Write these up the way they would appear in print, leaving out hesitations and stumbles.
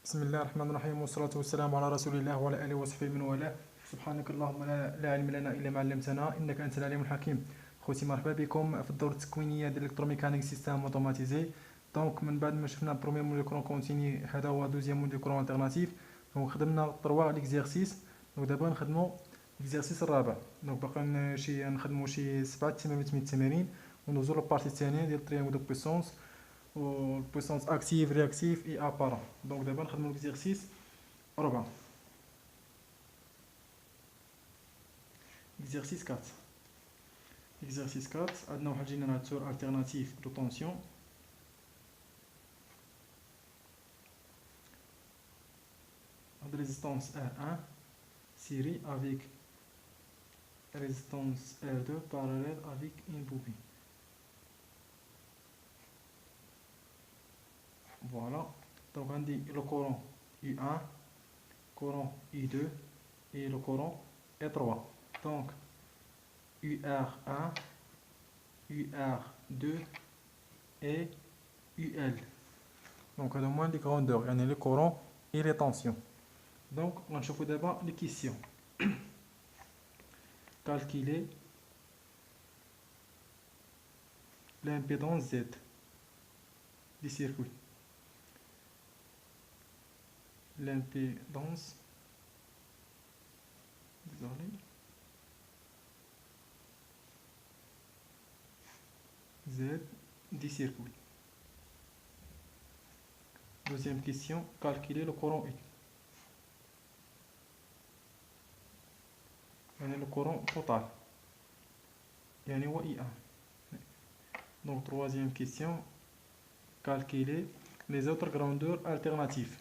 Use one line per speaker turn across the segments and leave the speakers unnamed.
بسم الله الرحمن الرحيم والصلاة والسلام على رسول الله وعلى آله وصحبه من والاه. سبحانك اللهم لا علم لنا إلا ما علمتنا إنك أنت العليم الحكيم. خوتي مرحبا بكم في الدورة التكوينية ديال الكتروميكانيك سيستم اوتوماتيزي. دونك من بعد ما شفنا بروميير موديل كورون كونتيني، هذا هو دوزيام موديل كورون التيرناتيف. دونك خدمنا 3 ليكزيرسيس. دونك دابا نخدمو ليكزيرسيس الرابع. دونك باقي نخدمو شي 7 تمارين 8 تمارين وندوزو للبارتي الثانية ديال التريانغل دو بويسونس والبويسونس اكتيف رياكتيف اي ابارون. دونك دابا نخدمو ليكزيرسيس 4. Exercice 4. Exercice 4, عندنا واحد générateur alternatif de tension. De résistance R1 série avec résistance R2 parallèle avec une bobine. Voilà. Donc on dit le courant U1, courant U2 et le courant E3. Donc UR1, UR2 et UL. Donc on a moins de grandeur, il y a le courant et les tensions. Donc on chauffe d'abord les questions. Calculer l'impédance Z du circuit. L'impédance, désolé, Z du circuit. Deuxième question, calculer le courant U. Le courant total. Yani wa I1. Donc troisième question, calculer les autres grandeurs alternatives.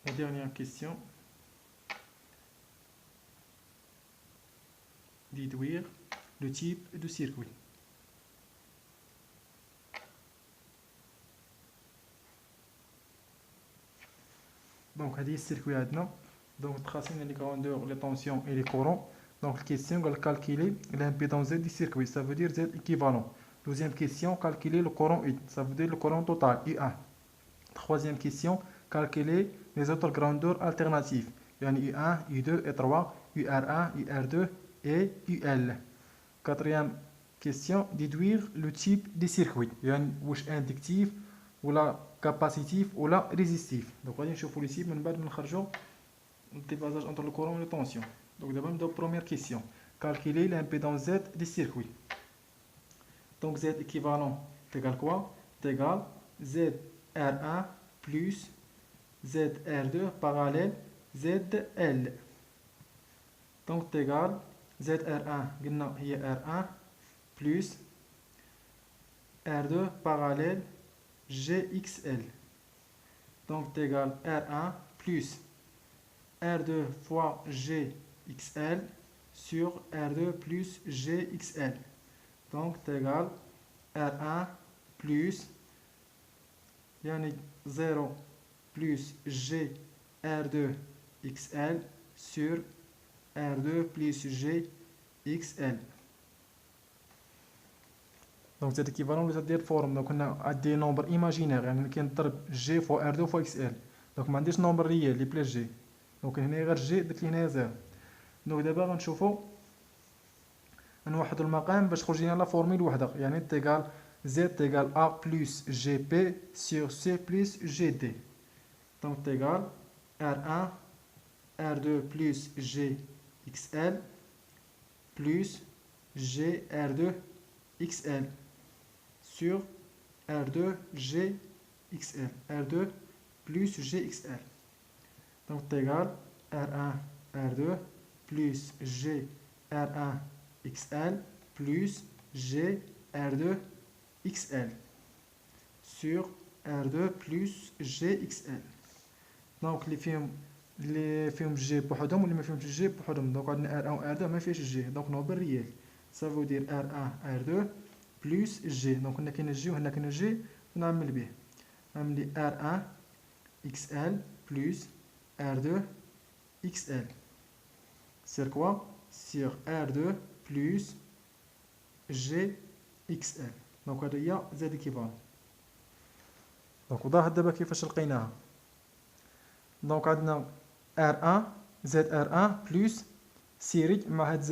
La dernière question, déduire le type de circuit. Donc, هذه السيركوي عندنا. Donc, traciner les grandeurs, les tensions et les courants. Donc, la question, on va calculer l'impédance Z du circuit. Ça veut dire Z équivalent. Deuxième question, calculer le courant U. Ça veut dire le courant total, U1. Troisième question, calculer les autres grandeurs alternatives. Yani U1, U2, U3, UR1, UR2 et UL. Quatrième question, déduire le type de circuit. Yani واش inductif ولا capacitif ولا résistif. Donc غادي نشوفوا لي تيب من بعد ما نخرجوا الديفازاج entre le courant et les tensions. Donc d'abord نبداو première question. Calculer l'impédance Z du circuit. Donc Z équivalent égale quoi? Égale ZR1 plus ZR2 parallèle ZL. Donc égale ZR1 قلنا هي R1 plus R2 parallèle GXL. Donc égale R1 plus R2 fois GXL sur R2 plus GXL. Donc égale R1 plus يعني 0 plus G R2 XL sur R2 plus GXL. Donc c'est équivalent à cette forme. Donc on a des nombres imaginaires يعني كاين ضرب G fois R2 fois XL. Donc ما عنديش nombre réel اللي بلا G. Donc هنا غير G درت لي هنا 0. Donc دابا غنشوفو نوحدو المقام باش تخرج لنا لا فورميل وحده يعني تيغال Z égale A plus GP sur C plus GD. Donc égale R1 R2 plus GXL plus GR2 XL sur R2 GXL. R2 plus GXL. Donc égale R1 R2 plus GR1 XL plus GR2 XL sur R2 plus GXL. Donc les فيهم G بوحدهم واللي ما فيهمش G بوحدهم. Donc عندنا R1 و R2 ما فيهش G. Donc نوبل ريال. Ça veut dire R1 R2 بلس جي. دونك هنا كاين جي وهنا كاين جي نعمل به، نعمل لي R1 XL plus R2 XL sur quoi? Sur R2 plus G XL. دونك هذه هي Z équivalent. دونك وضحت دابا كيفاش لقيناها. دونك عندنا R1 ZR1 plus سيري مع هاد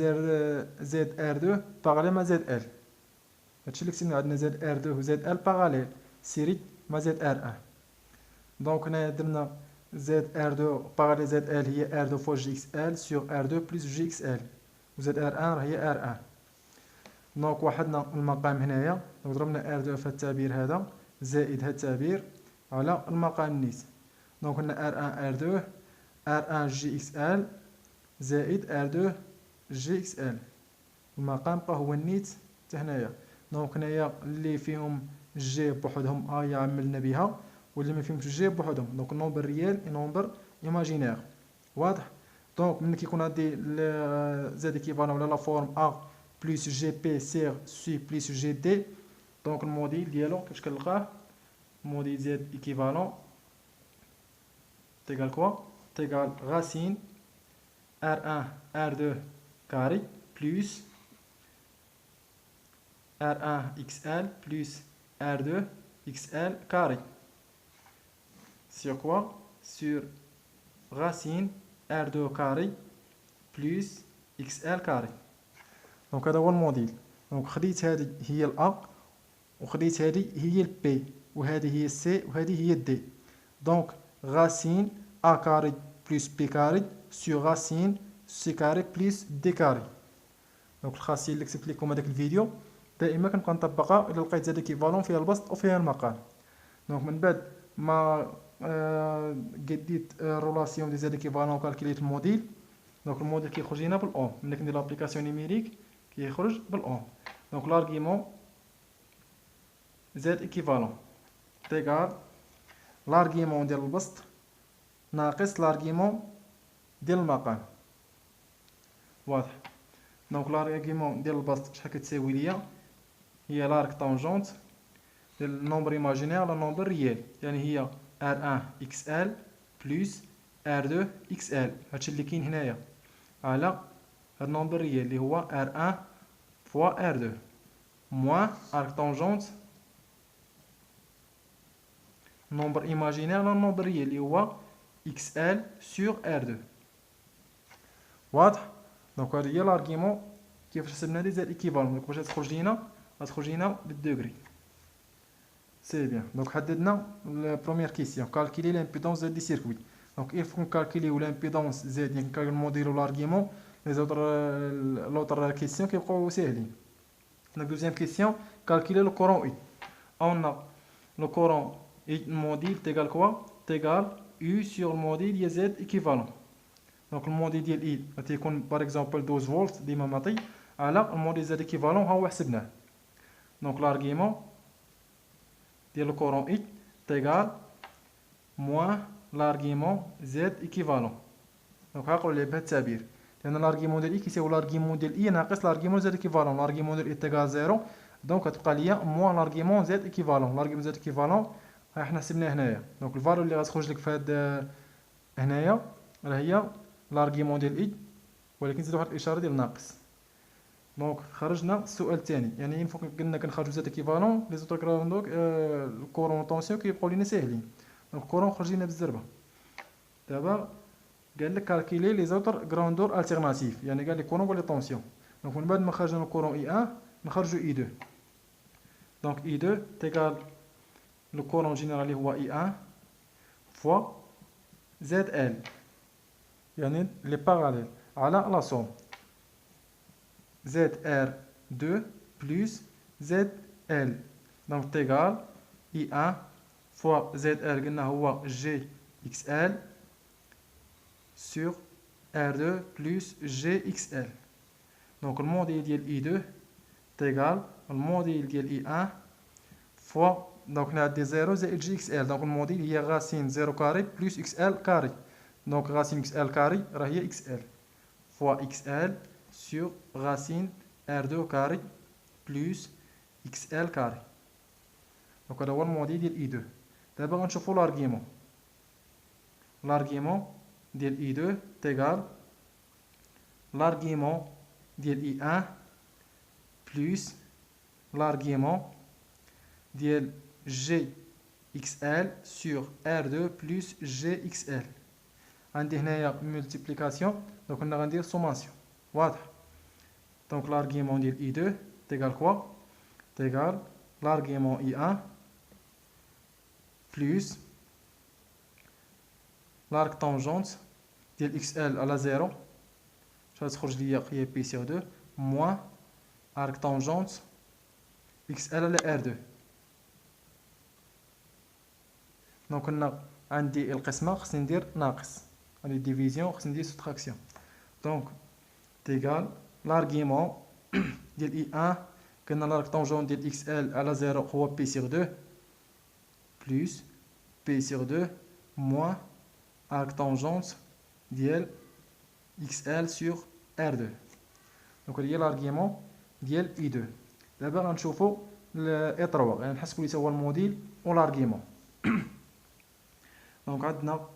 ZR2 باغالي مع ZL. هادشي اللي كتبنا عندنا ZR2 و ZL باغاليل سيري مع ZR1. دونك هنايا درنا ZR2 باغالي ZL هي R2 فوا GXL sur R2 plus GXL و ZR1 راه هي R1. دونك وحدنا المقام هنايا، دونك ضربنا R2 في التعبير هذا زائد هاد التعبير على المقام نيت. دونك هنا R1 R2 R1 GXL زائد R2 GXL. المقام بقى هو النيت حتى هنايا. دونك هنايا اللي فيهم جي بوحدهم هي عملنا بها، واللي ما فيهمش جي بوحدهم دونك نومبر ريال نومبر ايماجينير. واضح؟ دونك ملي كيكون عندي زاد ايكيفالون ولا لا فورم ا بلس جي بي سير سي بلس جي دي، دونك الموديل ديالو كيفاش كنلقاه؟ موديل زاد ايكيفالون تيغال كوا؟ تيغال غاسين R1 R2 carré plus R1 XL plus R2 XL carré. Sur quoi? Sur racine R2 carré plus XL carré. دونك هذا هو الموديل. دونك خديت هذه هي الأ وخديت هذه هي البي وهذه هي السي وهذه هي الدي. دونك racine A carré plus B carré sur racine C carré plus D carré. دونك الخاصية اللي كتبت لكم هذاك الفيديو دائما كنبقى نطبقها الا لقيت زاد ايكيفالون فيها البسط وفيها المقال. دونك من بعد ما قديت رولاسيون دي زاد ايكيفالون وكالكوليت الموديل، دونك الموديل كيخرج لنا بالاوم. ملي كندير لابليكاسيون نيميريك كيخرج بالاوم. دونك لارغيمون زاد ايكيفالون تيغال لارغيمون ديال البسط ناقص لارغيمون ديال المقام. واضح؟ دونك لارغيمون ديال البسط شحال كتساوي ليا؟ هي لارك طونجونت ديال النومبر ايماجينير على النومبر ريال، يعني هي R1 XL بلس R2 XL. هادشي اللي كاين هنايا على هاد النومبر ريال اللي هو R1 فوا R2 موان ارك طونجونت نومبر ايماجينير على النومبر ريال اللي هو XL sur R2. واضح؟ دونك هادي هي لارغيمون كيفاش حسبنا هادي زائد ايكيفالون. دونك باش تخرج لينا غتخرج لينا بالدوغري. سي بيان. دونك حددنا لا بروميير كيسيون كالكولي لامبيدونس زاد دي سيركوي. دونك il faut نكالكوليو لامبيدونس زاد يعني كنموديلو لارغيمون لي زوطر لوطر كيسيون كيبقاو ساهلين. دونك دوزيام كيسيون كالكولي لو كورون اي. اون لو كورون اي موديل تيغال كوا؟ تيغال U sur الموديل ديال زاد ايكيفالون. دونك الموديل ديال اي تيكون باغ اكزومبل 12 فولت ديما معطي على الموديل زاد ايكيفالون ها هو حسبناه. دونك لارغيمون ديال الكورون اي تيغال موان لارغيمون زاد ايكيفالون. دونك عقلوا عليه بهذا التعبير، لان لارغيمون ديال اي كيساوي لارغيمون ديال اي ناقص لارغيمون زاد ايكيفالون. لارغيمون ديال اي تيغال زيرو، دونك غتبقى ليا موان لارغيمون زاد ايكيفالون. لارغيمون زاد ايكيفالون ها حنا حسبناه هنايا. دونك الفالور اللي غتخرج لك في هاد هنايا راه هي لارغيمون ديال اي، ولكن زيد واحد الاشاره ديال ناقص. دونك خرجنا السؤال الثاني، يعني فوق قلنا كنخرجوا زاد ايكيفالون لي زوطر كراوندوك الكورون طونسيون كيبقاو لينا ساهلين. دونك الكورون خرج لينا بالزربه. دابا قال لك كالكولي لي زوطر غراوندور التيرناتيف، يعني قال لك كورون ولا طونسيون. دونك من بعد ما خرجنا الكورون اي 1 نخرجوا اي 2. دونك اي 2 تيغال لو كورون جينيرال اللي هو اي 1 فوا زد ال، يعني لي باراليل على لا سوم زد ار 2 بلس زد ال. دونك تيغال اي 1 فوا زد ار قلنا هو جي اكس ال sur R2 plus GXL. Donc le modèle de I2 est égal au modèle de I1 fois, donc on a des 0 et GXL. Donc le modèle il y a racine 0 carré plus XL carré. Donc racine XL carré, il XL fois XL sur racine R2 carré plus XL carré. Donc هذا هو الموديل ديال I2. دابا غنشوفو l'argument. L'argument ديال I2 تيغال l'argument ديال I1 plus l'argument ديال GXL sur R2 plus GXL. عندي هنايا multiplication donc كنا غندير sommation واضح. donc l'argument ديال I2 تيغال quoi تيغال l'argument I1 plus l'arc tangente ديال XL على 0 شحال تخرج ليا هي بي sur 2 moins arc tangente XL على R2. donc كنا عندي القسمة خصني ندير ناقص عندي ديفيزيون خصني ندير سوبتراكسيون. donc تيغال l'argument ديال I1 كنا l'arc tangente ديال XL على 0 هو بي sur 2 plus P sur 2 moins arc tangente ديال XL sur R2. donc هذا هي l'argument ديال I2. دابا غنشوفو E3 يعني نحسبو لي هو الموديل و l'argument. donc عندنا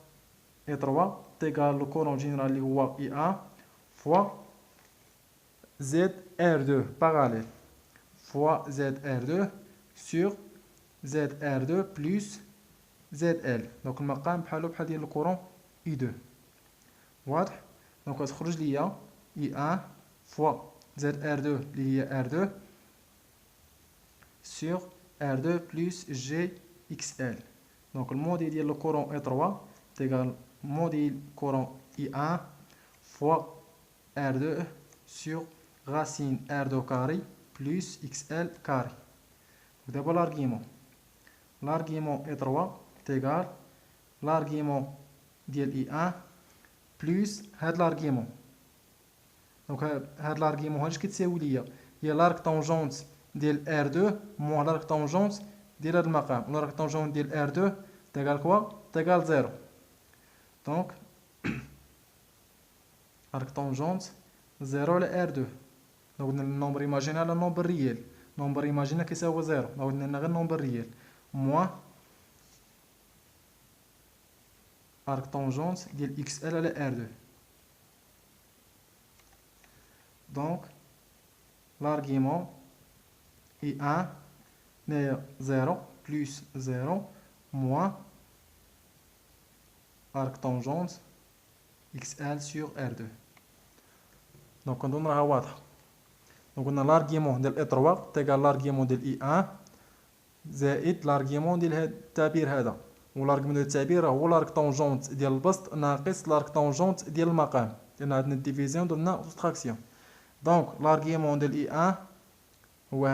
E3 تيغال لو كورون جينيرال اللي هو I1 فوا ZR2 parallèle fois ZR2 sur ZR2 plus ZL. donc المقام بحالو بحال ديال الكورون I2 واضح. donc غتخرج ليا I1 فوا ZR2 اللي هي R2 sur R2 plus GXL. donc الموديل ديال الكورون E3 تيغال موديل كورون I1 فوا R2 sur racine R2 carré plus XL carré. دابا l'argument E3 تيغال l'argument ديال I1 plus هاد l'argument. donc هاد l'argument هاش كتساوي ليا هي l'arc tangente ديال R2 moins l'arc tangente ديال هاد المقام. l'arc tangente ديال R2 تيغال كوا تيغال 0. donc arc tangente 0 على R2. donc النومبر ايماجيني على النومبر ريال. نومبر ايماجيني كيساوي 0 دونك عندنا غير النومبر ريال moins arc tangente ديال XL على R2. donc l'argument I1 هنايا 0 plus 0 moins arc tangente XL sur R2. donc كنظن راها واضحة. donc قلنا l'argument ديال E3 تيغال l'argument ديال I1 زائد l'argument ديال هاد التعبير هذا و l'argument ديال التعبير هو l'arc tangente ديال البسط ناقص l'arc tangente ديال المقام لأن عندنا الديفيزيون درنا سوبتراكسيون. donc l'argument ديال I1 هو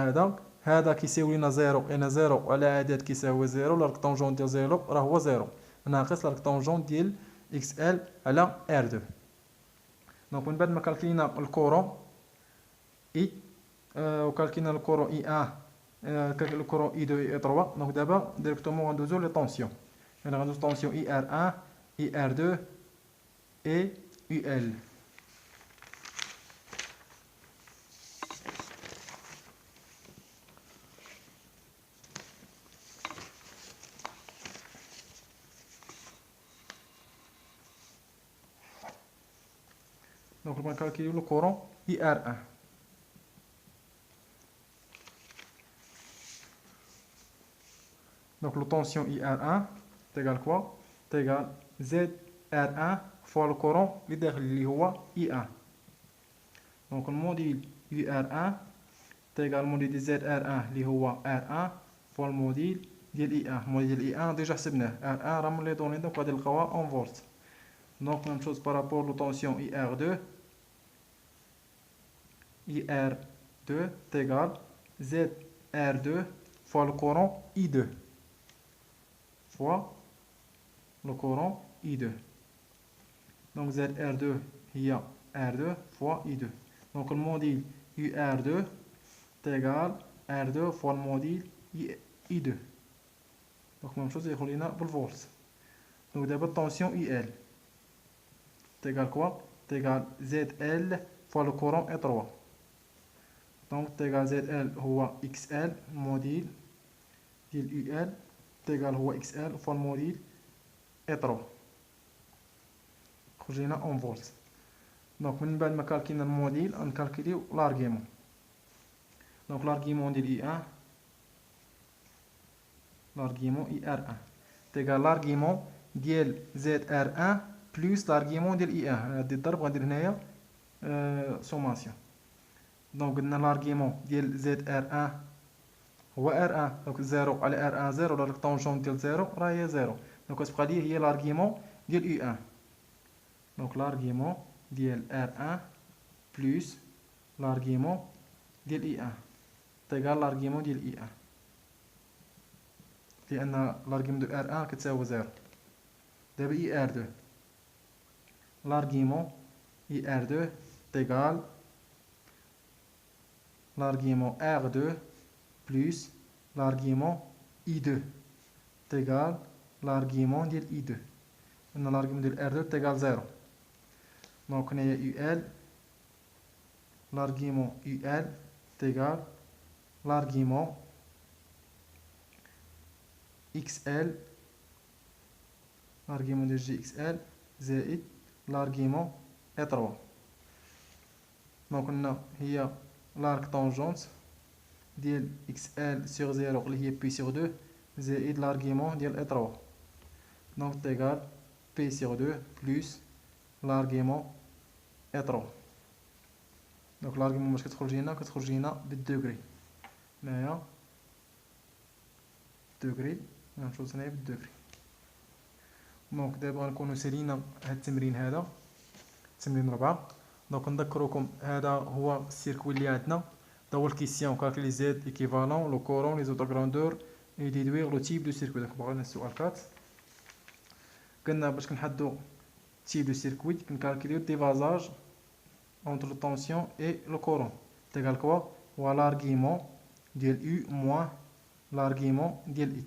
هذا كيساوي لنا 0 لأن 0 على عدد كيساوي 0 l'arc tangente ديال 0 راه هو 0 ناقص l'arc tangente ديال XL على R2. donc من بعد ما كالكلينا الكورون وكالكلينا الكورون I1 الكورون I2 et I3. donc دابا ديريكتومون غندوزو لي طونسيون. يعني غندوزو طونسيون IR1 IR2 et UL. donc on va calculer le courant IR1. donc la tension IR1 est égale quoi? est égale ZR1 fois le courant اللي هو I1. donc le module UR1 est égal au module ZR1 اللي هو R1 fois le module ديال I1. module ديال I1 déjà حسبناه R1 راه من لي دوني donc غادي نلقاوها en volt. donc même chose par rapport à la tension IR2. IR2 est égal ZR2 fois le courant I2 fois le courant I2. donc ZR2 هي R2 fois I2. donc le module UR2 est égal R2 fois le module I2. donc même chose يدخل لنا بالفولت. donc d'abord tension IL est égal quoi? est égal ZL fois le courant E3. دونك تيغال زد ال هو اكس ال موديل ديال يو ال تيغال هو اكس ال فوا الموديل اي 3 خرج لينا اون فولت. دونك من بعد ما كالكينا الموديل غنكالكيليو لارغيمون. دونك لارغيمون ديال اي 1 لارغيمون اي ار 1 تيغال لارغيمون ديال زد ار 1 بلس لارغيمون ديال اي 1. غادي الضرب غندير هنايا سوماسيون. دونك قلنا لارغيمون ديال زد ار 1 هو ار 1 دونك 0 على ار 1 0 ولا الطونجون ديال 0 راه هي 0 دونك كتبقى لي هي لارغيمون ديال اي 1. دونك لارغيمون ديال ار 1 بلس لارغيمون ديال اي 1 تيغال لارغيمون ديال اي 1 لان لارغيمون ديال ار 1 كتساوي 0. دابا اي ار 2 لارغيمون اي ار 2 تيغال l'argument R2 plus l'argument I2 تيغال l'argument ديال I2 ان l'argument ديال R2 تيغال 0. دونك هنايا UL l'argument UL تيغال l'argument XL l'argument ديال GXL زائد l'argument E3. دونك هنا هي l'arc tangente ديال XL sur 0 اللي هي P sur 2 زائد l'argument ديال E3 دونك تيغال P sur 2 plus l'argument E3. دونك l'argument باش كتخرج لينا بالدوغري هنايا دوغري غنمشيو هنايا بالدوغري. دونك دابا غنكونو سالينا هاد التمرين هذا تمرين 4. دونك نذكركم هذا هو السيركوي اللي عندنا. هذا هو الكيسيون كالكولي زد ايكيفالون لو كورون لي زوتر غراندور اي ديدوير لو تيب دو سيركوي. دونك بغينا السؤال 4 قلنا باش كنحددو تيب دو سيركوي كنكالكوليو ديفازاج اونتر لو طونسيون اي لو كورون تيغال كوا هو لارغيمون ديال يو موان لارغيمون ديال اي.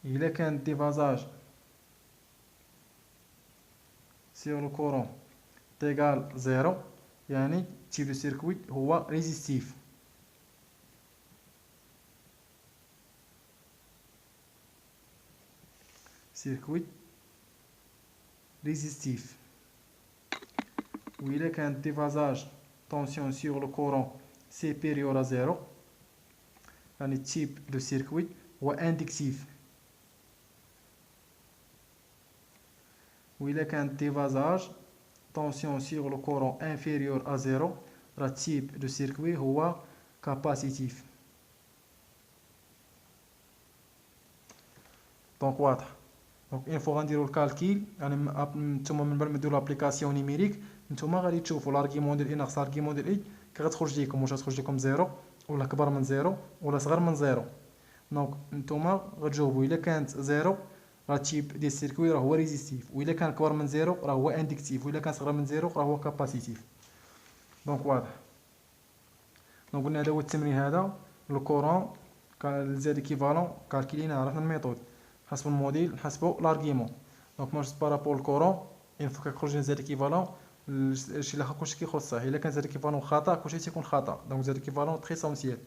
الا كان ديفازاج سير لو كورون تيغال 0 يعني تيب دو سيركوي هو ريزيستيف. سيركوي ريزيستيف. وإلا كان ديفازاج طونسيون سيغ لو كورون سيبيريور à 0 يعني تيب دو سيركوي هو اندكتيف. وإلا كان ديفازاج طونسيون سيغ لو كورون انفيريور à 0 راه تيب دو سيركوي هو كاباسيتيف. دونك واضح. دونك اون فوا غنديرو الكالكيل يعني نتوما من بعد ما ديرو لابليكاسيون نيميريك نتوما غادي تشوفوا لارغيمون ديال اي ناقص لارغيمون ديال اي كغتخرج ليكم واش غتخرج لكم 0 ولا كبر من 0 ولا صغر من 0. دونك نتوما غتجاوبوا الا كانت 0 راه تيب ديال السيركوي راه هو ريزيستيف وإلا كان كبر من 0 راه هو اندكتيف وإلا كان صغر من 0 راه هو كاباسيتيف. دونك واضح. دونك قلنا هذا هو التمرين هذا لو كورون زاد ايكيفالون كالكيلينا عرفنا الميثود نحسبو الموديل نحسبو لارغيمون. دونك موش بارابول الكورون اون فوا كيخرج لنا زاد ايكيفالون الشيء الاخر كلشي كيخرج صح. الا كان زاد ايكيفالون خطا كلشي تيكون خطا. دونك زاد ايكيفالون تري سونسيال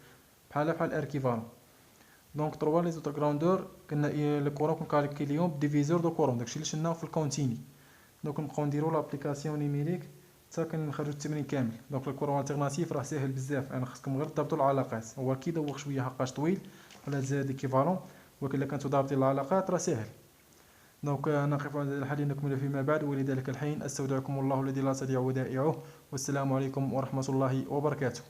بحال ار ايكيفالون. دونك 3 لي زوتر غراندور قلنا لو كورون كنكالكيليهم بديفيزور دو كورون داكشي اللي شلناه في الكونتيني. دونك نبقاو نديرو لابليكاسيون نيميريك حتى كنخرجو التمرين كامل. دونك الكورون التيرناتيف راه ساهل بزاف انا خصكم غير تضبطوا العلاقات. هو كيدوخ شويه حقاش طويل على زاد ايكيفالون ولكن الا كنتو ضابطين العلاقات راه ساهل. دونك نقف عند الحديث نكمل فيما بعد ولذلك الحين استودعكم الله الذي لا تضيع ودائعه والسلام عليكم ورحمه الله وبركاته.